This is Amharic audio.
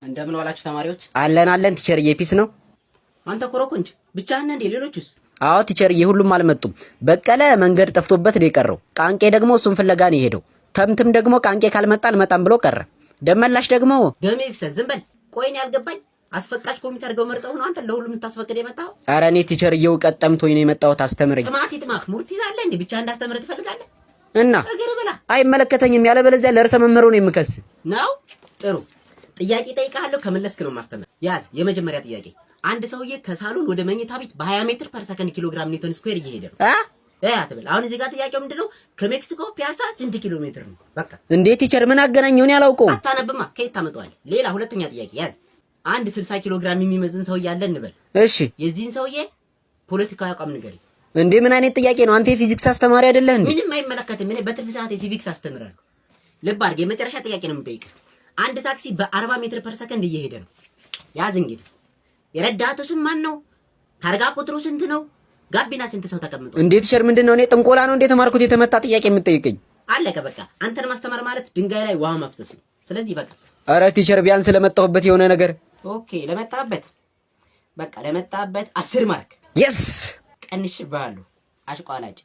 እንደምን ዋላችሁ ተማሪዎች? አለን ቲቸርዬ፣ ፒስ ነው። አንተ ኮረኮንች ብቻህን እንዴ? ሌሎቹስ? አዎ ቲቸርዬ፣ ሁሉም አልመጡም። በቀለ መንገድ ጠፍቶበት ነው የቀረው። ቃንቄ ደግሞ እሱን ፍለጋ ነው የሄደው። ተምትም ደግሞ ቃንቄ ካልመጣ አልመጣም ብሎ ቀረ። ደመላሽ ደግሞ ደሜ ይፍሰስ። ዝም በል። ቆይን ያልገባኝ አስፈቃሽ ኮሚቴ አድርገው መርጠው ነው አንተ ለሁሉም የምታስፈቅድ የመጣው? ኧረ እኔ ቲቸርዬው ቀጠምቶኝ ነው የመጣሁት። አስተምረኝ። ጥማት ይጥማህ። ሙርት ይዛለህ እንዴ? ብቻ እንዳስተምርህ ትፈልጋለህ? እና እግር ብላ። አይመለከተኝም። ያለበለዚያ ለርዕሰ መምህሩ ነው የምከስ ነው። ጥሩ ጥያቄ ጠይቃለሁ። ከመለስክ ነው ማስተምር። ያዝ። የመጀመሪያ ጥያቄ፣ አንድ ሰውዬ ከሳሎን ወደ መኝታ ቤት በ20 ሜትር ፐር ሰከንድ ኪሎግራም ኒውተን ስኩዌር እየሄደ ነው። አትበል። አሁን እዚህ ጋር ጥያቄው ምንድነው? ከሜክሲኮ ፒያሳ ስንት ኪሎ ሜትር ነው? በቃ እንዴ ቲቸር፣ ምን አገናኘው? እኔ አላውቀውም። አታነብማ፣ ከየት ታመጣዋለህ? ሌላ ሁለተኛ ጥያቄ ያዝ። አንድ 60 ኪሎ ግራም የሚመዝን ሰውዬ አለ እንበል። እሺ፣ የዚህን ሰውዬ ፖለቲካዊ አቋም ንገረኝ። እንዴ ምን አይነት ጥያቄ ነው? አንተ የፊዚክስ አስተማሪ አይደለህ እንዴ? ምንም አይመለከትም። እኔ በትርፍ ሰዓት የሲቪክስ አስተምራለሁ። ልብ አድርግ። የመጨረሻ ጥያቄ ነው የምጠይቅህ። አንድ ታክሲ በ40 ሜትር ፐር ሰከንድ እየሄደ ነው። ያዝ እንግዲህ። የረዳቱ ስም ማን ነው? ታርጋ ቁጥሩ ስንት ነው? ጋቢና ስንት ሰው ተቀምጧል? እንዴት ቲቸር፣ ምንድነው? እኔ ጥንቆላ ነው እንዴ ተማርኩት? የተመታ ጥያቄ የምትጠይቀኝ? አለቀ በቃ። አንተን ማስተማር ማለት ድንጋይ ላይ ውሃ ማፍሰስ ነው። ስለዚህ በቃ። አረ ቲቸር፣ ቢያንስ ለመጣሁበት የሆነ ነገር። ኦኬ፣ ለመጣበት በቃ ለመጣበት 10 ማርክ የስ ቀንሽብሃለሁ። አሽቋላጭ